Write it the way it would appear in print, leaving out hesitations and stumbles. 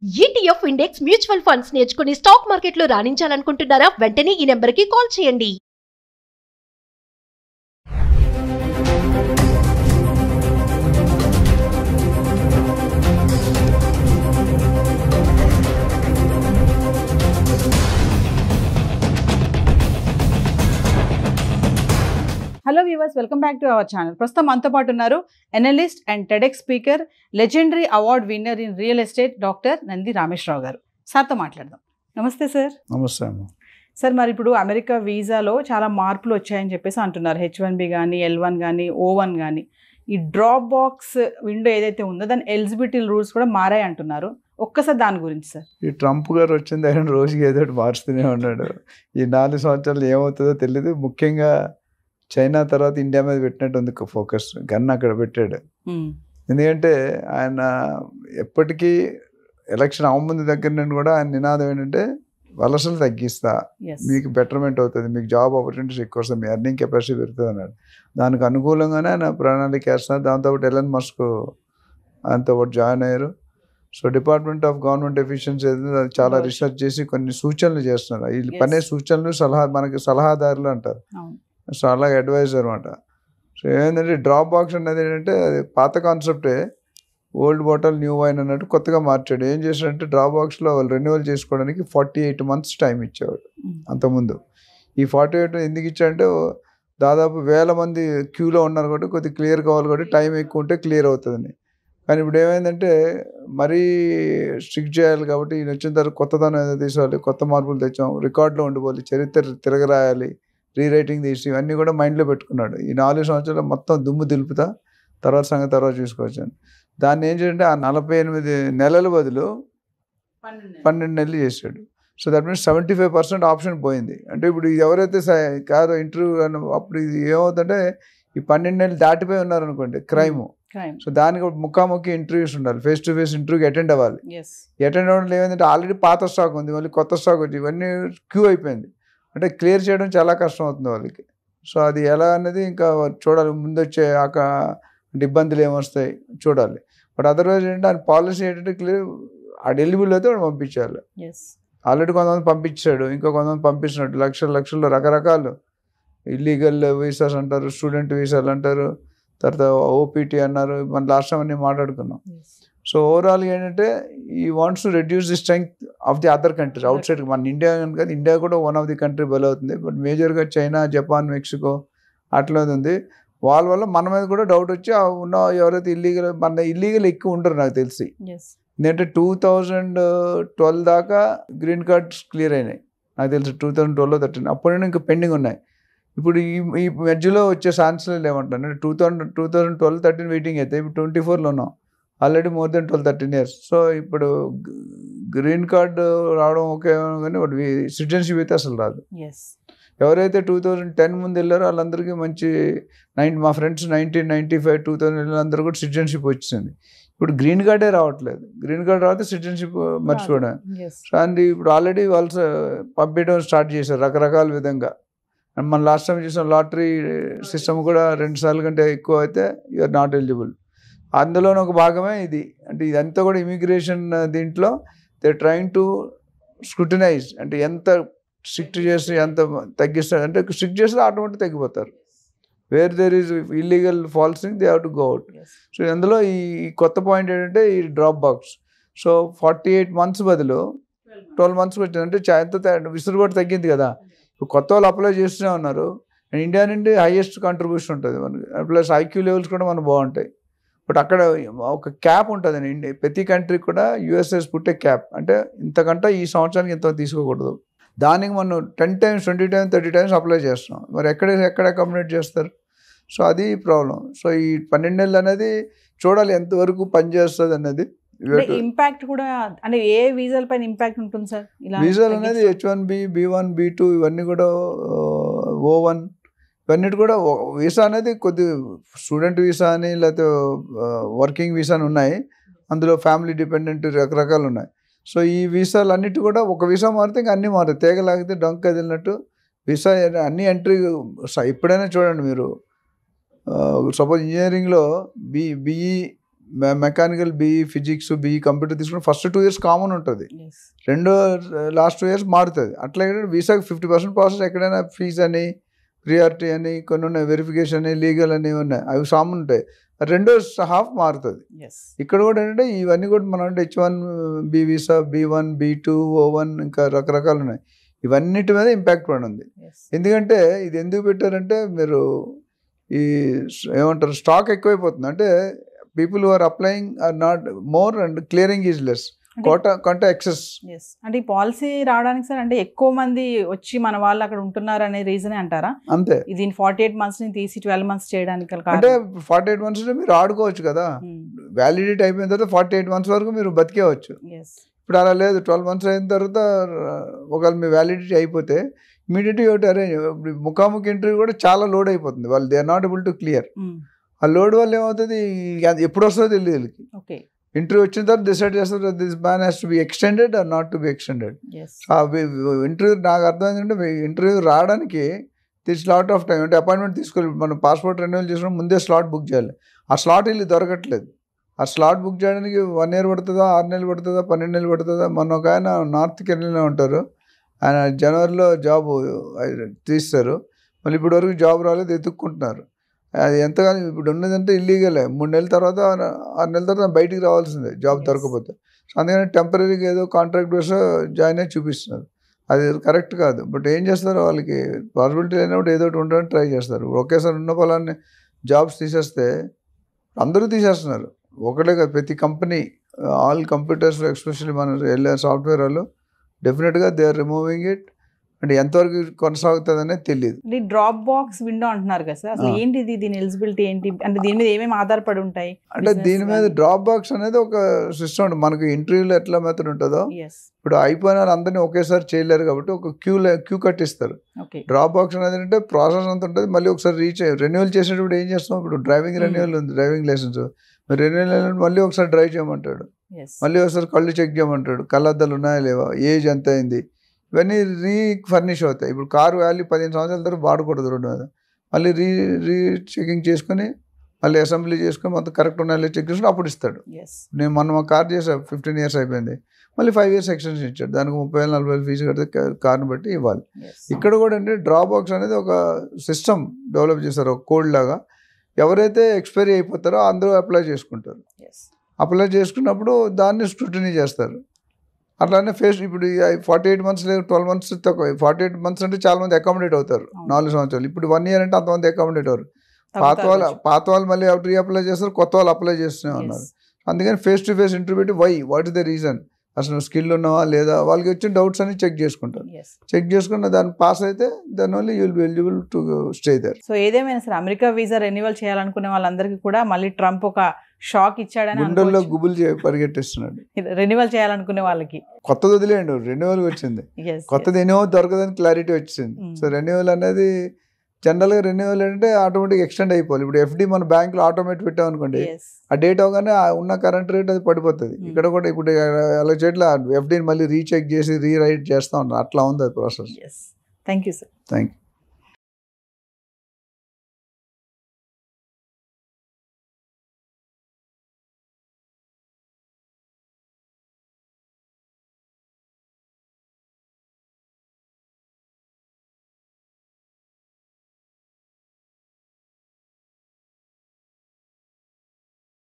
ETF index mutual funds నేర్చుకుని stock మార్కెట్లో రాణించాలనుకుంటున్నారా? వెంటనే ఈ నెంబర్కి కాల్ చేయండి. Hello viewers, welcome back to our channel. ప్రస్తుతం మనతో పాటు ఉన్నారు analyst and TEDx speaker, legendary award winner in real estate doctor Nandi Rameshwar Rao గారు. సార్తో మాట్లాడదాం. నమస్తే సార్. నమస్తే అమ్మ. సార్, మరి ఇప్పుడు అమెరికా వీసాలో చాలా మార్పులు వచ్చాయని చెప్పేసి అంటున్నారు. H1B కానీ, L1 కానీ, O1 కానీ. ఈ డ్రాప్ బాక్స్ విండో ఏదైతే ఉందో దాని ఎలిజిబిలిటీ రూల్స్ కూడా మారాయి అంటున్నారు. ఒక్కసారి దాని గురించి సార్. ఈ ట్రంప్ గారు వచ్చింది ఆయన రోజుకి ఏదో ఒకటి మార్చుతూనే ఉన్నాడు. ఈ 4 సంవత్సరాలు ఏమవుతుందో తెలియదు. ముఖ్యంగా చైనా తర్వాత ఇండియా మీద పెట్టినట్టు ఉంది ఫోకస్. గన్ అక్కడ పెట్టాడు. ఎందుకంటే ఆయన ఎప్పటికీ ఎలక్షన్ అవ్వముందు దగ్గర నుండి కూడా ఆయన నినాదం ఏంటంటే వలసలు తగ్గిస్తా, మీకు బెటర్మెంట్ అవుతుంది, మీకు జాబ్ ఆపర్చునిటీస్ ఎక్కువ వస్తాయి, మీ ఎర్నింగ్ కెపాసిటీ పెరుగుతుంది అన్నాడు. దానికి అనుకూలంగానే ఆయన ప్రణాళిక వేస్తున్నారు. దాంతోపాటు ఎలన్ మస్క్ ఆయనతో పాటు జాయిన్ అయ్యారు. So department of government efficiency అది చాలా రీసెర్చ్ చేసి కొన్ని సూచనలు చేస్తున్నారు. వీళ్ళు పనే సూచనలు మనకి సలహాదారులు అంటారు. సో అలాగే అడ్వైజర్ అనమాట. సో ఏంటంటే డ్రాప్ బాక్స్ అనేది ఏంటంటే అది పాత కాన్సెప్టే, ఓల్డ్ బాటిల్ న్యూ వైన్ అన్నట్టు కొత్తగా మార్చాడు. ఏం చేశాడంటే డ్రాప్ బాక్స్లో వాళ్ళు రెన్యువల్ చేసుకోవడానికి 48 months టైం ఇచ్చేవాడు. అంతకుముందు ఈ 48 ఎందుకు ఇచ్చాడంటే దాదాపు 1000 మంది క్యూలో ఉన్నారు కాబట్టి కొద్దిగా క్లియర్ కావాలి కాబట్టి టైం ఎక్కువ ఉంటే క్లియర్ అవుతుందని. కానీ ఇప్పుడు ఏమైందంటే మరీ స్ట్రిక్ట్ చేయాలి కాబట్టి ఈయన వచ్చిన తర్వాత కొత్తదనం ఏదో తీసుకోవాలి, కొత్త మార్పులు తెచ్చాం, రికార్డులో ఉండిపోవాలి, చరిత్ర తిరగరాయాలి, రీరైటింగ్ తీసి ఇవన్నీ కూడా మైండ్లో పెట్టుకున్నాడు. ఈ 4 సంవత్సరాలు మొత్తం దుమ్ము దులుపుతా తర్వాత సంగతి తర్వాత చూసుకోవచ్చాను. దాన్ని ఏం చేయాలంటే ఆ 48 నెలల బదులు 12 నెలలు చేశాడు. సో దట్ మీన్స్ 75% ఆప్షన్ పోయింది. అంటే ఇప్పుడు ఎవరైతే కాదో ఇంటర్వ్యూ అప్పుడు ఇది ఏమవుతుందంటే ఈ 12 నెలలు దాటిపోయి ఉన్నారనుకోండి క్రైమ్. సో దానికి ముఖాముఖి ఇంటర్వ్యూస్ ఉండాలి, ఫేస్ టు ఫేస్ ఇంటర్వ్యూకి అటెండ్ అవ్వాలి. అటెండ్ అవ్వడం ఏమైందంటే ఆల్రెడీ పాత స్టాక్ ఉంది, మళ్ళీ కొత్త స్టాక్ వచ్చి ఇవన్నీ క్యూ అయిపోయింది. అంటే క్లియర్ చేయడం చాలా కష్టం అవుతుంది వాళ్ళకి. సో అది ఎలా అనేది ఇంకా చూడాలి, ముందు వచ్చే అంటే ఇబ్బందులు ఏమొస్తాయి చూడాలి. బట్ అదర్వైజ్ ఏంటంటే ఆయన పాలసీ ఏంటంటే క్లియర్ ఆ ఎలిజిబుల్ అయితే వాడు పంపించాలి. ఆల్రెడీ కొంతమంది పంపించాడు, ఇంకా కొంతమంది పంపించినట్టు లక్షల్లో రకరకాలు ఇల్లీగల్ వీసాస్ అంటారు, స్టూడెంట్ వీసాలు అంటారు, తర్వాత OPT అన్నారు. మన లాస్ట్ టైం అన్నీ మాట్లాడుకున్నాం. సో ఓవరాల్గా ఏంటంటే ఈ wants to reduce the strength of the other countries out side. మన ఇండియా కనుక ఇండియా కూడా one of the country bell అవుతుంది. బట్ మేజర్గా చైనా, జపాన్, మెక్సికో అట్లా ఉంది. వాళ్ళ వల్ల మన మీద కూడా డౌట్ వచ్చి ఉన్న ఎవరైతే ఇల్లీగల్ ఎక్కువ ఉండరు నాకు తెలిసి. ఎందుకంటే 2012 దాకా గ్రీన్ కార్డ్స్ క్లియర్ అయినాయి నాకు తెలిసి. 2012లో 13 అప్పుడైనా ఇంకా పెండింగ్ ఉన్నాయి. ఇప్పుడు ఈ మధ్యలో వచ్చే ఛాన్సెస్ ఏమంటారు అంటే 2012-13 వెయిటింగ్ అయితే ఇప్పుడు 24లో ఉన్నాం. Already more than 12-13 years. So ఇప్పుడు గ్రీన్ కార్డ్ రావడం ఓకే కానీ వాటి సిటిజన్షిప్ అయితే అసలు రాదు. ఎవరైతే 2010 ముందు వెళ్ళారో వాళ్ళందరికీ మంచి మా ఫ్రెండ్స్ 1995, 2000 అందరూ కూడా సిటిజన్షిప్ వచ్చింది. ఇప్పుడు గ్రీన్ కార్డే రావట్లేదు. గ్రీన్ కార్డ్ రావతే సిటిజన్షిప్ మర్చిపోవడం. సో అండ్ ఇప్పుడు ఆల్రెడీ వాళ్ళు పంపించడం స్టార్ట్ చేశారు రకరకాల విధంగా. అండ్ మన లాస్ట్ టైం చూసిన లాటరీ సిస్టమ్ కూడా 2 సార్లు కంటే ఎక్కువ అయితే యూఆర్ నాట్ ఎలిజిబుల్. అందులోనే ఒక భాగమే ఇది. అంటే ఇదంతా కూడా ఇమిగ్రేషన్ దీంట్లో దే ట్రైంగ్ టు స్క్రూటినైజ్. అంటే ఎంత స్ట్రిక్ట్ చేసి ఎంత తగ్గిస్తారు అంటే స్ట్రిక్ట్ చేస్తే ఆటోమేటిక్ తగ్గిపోతారు. Where there is illegal falsing they have to go out. So అందులో ఈ కొత్త పాయింట్ ఏంటంటే ఈ డ్రాప్ బాక్స్. సో 48 months బదులు 12 months వచ్చింది. అంటే ఎంత విసురుబాటు తగ్గింది కదా. ఇప్పుడు కొత్త వాళ్ళు అప్లై చేస్తూనే ఉన్నారు. ఇండియా నుండి హైయెస్ట్ కాంట్రిబ్యూషన్ ఉంటుంది మనకి. ప్లస్ IQ లెవెల్స్ కూడా మనకు బాగుంటాయి. బట్ అక్కడ ఒక క్యాప్ ఉంటుంది ఇండియా ప్రతి కంట్రీకి కూడా. USA పుట్టే క్యాప్ అంటే ఇంతకంటే ఈ సంవత్సరానికి ఇంత తీసుకోకూడదు. దానికి మనం 10 times, 20 times, 30 times అప్లై చేస్తున్నాం. మరి ఎక్కడ అకామిడేట్ చేస్తారు? సో అది ప్రాబ్లం. సో ఈ 12 నెలలు అనేది చూడాలి ఎంతవరకు పనిచేస్తుంది అనేది. ఇంపాక్ట్ కూడా అంటే ఏ వీసాల పైన ఇంపాక్ట్ ఉంటుంది సార్? వీసాలు అనేది H1B, B1, B2 ఇవన్నీ కూడా O1 ఇవన్నిటి కూడా వీసా అనేది కొద్ది స్టూడెంట్ వీసా అని లేకపోతే వర్కింగ్ వీసా అని ఉన్నాయి. అందులో ఫ్యామిలీ డిపెండెంట్ రకరకాలు ఉన్నాయి. సో ఈ వీసాలు అన్నిటి కూడా ఒక వీసా మారితే ఇంకా అన్నీ మారుతాయి. తేగలాగితే డొంక కదిలినట్టు వీసా అన్ని ఎంట్రీ. ఎప్పుడైనా చూడండి మీరు, సపోజ్ ఇంజనీరింగ్లో BE mechanical BE physics BE computer తీసుకుని ఫస్ట్ 2 years కామన్ ఉంటుంది, లాస్ట్ 2 years మారుతుంది. అట్లాగే వీసాకి 50% ప్రాసెస్ ఎక్కడైనా ఫీజ్ అని ప్రియారిటీ అని కొన్ని ఉన్నాయి, వెరిఫికేషన్ అని లీగల్ అని ఉన్నాయి, అవి కామన్ ఉంటాయి. 2 half మారుతుంది. ఇక్కడ కూడా ఏంటంటే ఇవన్నీ కూడా మనం అంటే H1B visa, B1, B2, O1 ఇంకా రకరకాలు ఉన్నాయి. ఇవన్నిటి మీద ఇంపాక్ట్ పడింది. ఎందుకంటే ఇది ఎందుకు పెట్టారంటే మీరు ఈ ఏమంటారు స్టాక్ ఎక్కువైపోతుంది, అంటే people who are applying are not more and clearing is less, కొంట ఎక్సెస్. అంటే ఈ పాలసీ రావడానికి సార్ అంటే ఎక్కువ మంది వచ్చి మన వాళ్ళు అక్కడ ఉంటున్నారు అనే రీజనే అంటారా? అంతే. దీన్ని 48 months ని తీసి 12 months చేయడానికి అంటే 48 months మీరు ఆడుకోవచ్చు కదా, వ్యాలిడిటీ అయిపోయిన తర్వాత 48 months వరకు మీరు బతికేవచ్చు. ఇప్పుడు అలా లేదు, 12 months అయిన తర్వాత ఒకవేళ మీ వ్యాలిడిటీ అయిపోతే ఇమీడియట్గా ఒకటి అరేంజ్ ముఖాముఖి ఇంటర్వ్యూ కూడా చాలా లోడ్ అయిపోతుంది, వాళ్ళు they are not able to clear. ఆ లోడ్ వల్ల ఏమవుతుంది, ఎప్పుడు వస్తుందో తెలియదు వీళ్ళకి. ఇంటర్వ్యూ వచ్చిన తర్వాత డిసైడ్ చేస్తారు this man has to be extended or not to be extended. Interview నాకు అర్థమైందంటే ఇంటర్వ్యూ రావడానికి దిస్ లాట్ ఆఫ్ టైం, అంటే అపాయింట్మెంట్ తీసుకోవాలి, మనం పాస్పోర్ట్ రెన్యువల్ చేసుకుని ముందే స్లాట్ బుక్ చేయాలి. ఆ స్లాట్ వీళ్ళు దొరకట్లేదు. ఆ స్లాట్ బుక్ చేయడానికి 1 year పడుతుందా, 6 నెలలు పడుతుందా, 12 నెలలు పడుతుందా. మొన్న ఒక ఆయన నార్త్ కెనడాలో ఉంటారు, ఆయన జనవరిలో జాబ్ తీస్తారు, మళ్ళీ ఇప్పటి వరకు జాబ్ రాలేదు, ఎత్తుక్కుంటున్నారు. అది ఎంతగానో ఇప్పుడు ఉన్నదంటే ఇల్లీగలే. 3 నెలల తర్వాత 6 నెలల తర్వాత బయటికి రావాల్సిందే జాబ్ దొరకపోతే. సో అందుకని టెంపరీగా ఏదో కాంట్రాక్ట్ బేస్ జాయిన్ అయ్యి చూపిస్తున్నారు, అది కరెక్ట్ కాదు. బట్ ఏం చేస్తారు, వాళ్ళకి పాసిబిలిటీ లేనప్పుడు ఏదో ఒకటి ఉండడానికి ట్రై చేస్తారు. ఒకేసారి ఉన్న పొలాన్ని జాబ్స్ తీసేస్తే అందరూ తీసేస్తున్నారు, ఒకటే కాదు ప్రతి కంపెనీ, ఆల్ కంప్యూటర్స్ ఎస్పెషల్లీ మన వెళ్ళే సాఫ్ట్వేర్ వాళ్ళు డెఫినెట్గా దే ఆర్ రిమూవింగ్ ఇట్. అంటే ఎంతవరకు కొనసాగుతుంది అనేది తెలియదు. డ్రాప్ బాక్స్ విండో అంటున్నారు కదా సార్, అసలు ఏంటిది, దీని ఎలిజిబిలిటీ ఏంటి, అంటే దీని మీద ఏమేమి ఆధారపడి ఉంటాయి? అంటే దీని మీద డ్రాప్ బాక్స్ అనేది ఒక సిస్టమ్ ఉంటుంది, మనకు ఇంటర్వ్యూలో ఎట్లా మెథడ్ ఉంటుందో ఇప్పుడు అయిపోయిన అందరినీ ఒకేసారి చేయలేరు కాబట్టి ఒక క్యూ కట్టిస్తారు. డ్రాప్ బాక్స్ అనేది అంటే ప్రాసెస్ అంత ఉంటుంది, మళ్ళీ ఒకసారి రెన్యువల్ చేసేటప్పుడు ఏం చేస్తాం, ఇప్పుడు డ్రైవింగ్ రెన్యువల్ ఉంది, డ్రైవింగ్ లైసెన్స్ మీరు రెన్యువల్ మళ్ళీ ఒకసారి డ్రైవ్ చేయమంటాడు, మళ్ళీ ఒకసారి కళ్ళు చెక్ చేయమంటాడు, కళ్ళద్దాలు ఉన్నాయా లేవా, ఏజ్ ఎంత అయింది, ఇవన్నీ ఫర్నిష్ అవుతాయి. ఇప్పుడు కారు వాల్యూ 15 సంవత్సరాల తర్వాత వాడకూడదు రోడ్డు మీద, మళ్ళీ చెకింగ్ చేసుకొని మళ్ళీ అసెంబ్లీ చేసుకొని మొత్తం కరెక్ట్ ఉన్నాయో చెక్ చేసుకుని అప్పుడు ఇస్తాడు. నేను మొన్న మా కార్ చేసా, 15 years అయిపోయింది, మళ్ళీ 5 years ఎక్స్టెన్షన్ ఇచ్చాడు, దానికి 30,000-40,000 ఫీజు కడితే కార్ని బట్టి ఇవ్వాలి. ఇక్కడ కూడా అంటే డ్రాప్ బాక్స్ అనేది ఒక సిస్టమ్ డెవలప్ చేస్తారు, ఒక కోడ్ లాగా. ఎవరైతే ఎక్స్పైరీ అయిపోతారో అందరూ అప్లై చేసుకుంటారు, అప్లై చేసుకున్నప్పుడు దాన్ని స్క్రూటినీ చేస్తారు. అట్లానే ఇప్పుడు 48 months లేదు 12 months తక్కువ. 48 months అంటే చాలా మంది అకామిడేట్ అవుతారు, 4 సంవత్సరాలు. ఇప్పుడు 1 year అంటే అంతమంది అకామిడేట్ అవ్వరు. పాత వాళ్ళు మళ్ళీ రీఅప్లై చేస్తారు, కొత్త వాళ్ళు అప్లై చేస్తూనే ఉన్నారు. అందుకని ఫేస్ టు ఫేస్ ఇంటర్వ్యూ పెట్టి వాట్ ఇస్ ద రీజన్, అసలు స్కిల్ ఉన్నావా లేదా, వాళ్ళకి వచ్చిన డౌట్స్ అన్ని చెక్ చేసుకుంటారు. చెక్ చేసుకున్న దాన్ని పాస్ అయితే దాని వల్ల you will be eligible to stay there. So ఏదేమైనా సరే అమెరికా వీసా రెన్యువల్ చేయాలనుకునే వాళ్ళందరికీ కూడా మళ్ళీ ట్రంప్ ఒక షాక్ ఇచ్చాడని గుండెల్లో గుబులు పరిగెట్టిస్తున్నాడు. రెన్యువల్ చేయాలనుకునే వాళ్ళకి కొత్తది వదిలేండు, రెన్యువల్ వచ్చింది, కొత్తది ఎన్నో దొరకదని క్లారిటీ వచ్చింది. సో రెన్యువల్ అనేది జనరల్గా రెన్యువల్ అంటే ఆటోమేటిక్ ఎక్స్టెండ్ అయిపోవాలి. ఇప్పుడు ఎఫ్డి మన బ్యాంకులో ఆటోమేటిక్ పెట్టాం అనుకోండి, ఆ డేట్ అవగానే ఉన్న కరెంట్ రేట్ అది పడిపోతుంది. ఇక్కడ కూడా ఇప్పుడు అలా చేయట్లా, ఎఫ్డీని మళ్ళీ రీచెక్ చేసి రీరైట్ చేస్తూ ఉంటాం, అట్లా ఉంది అది process. Thank you sir. Thank you.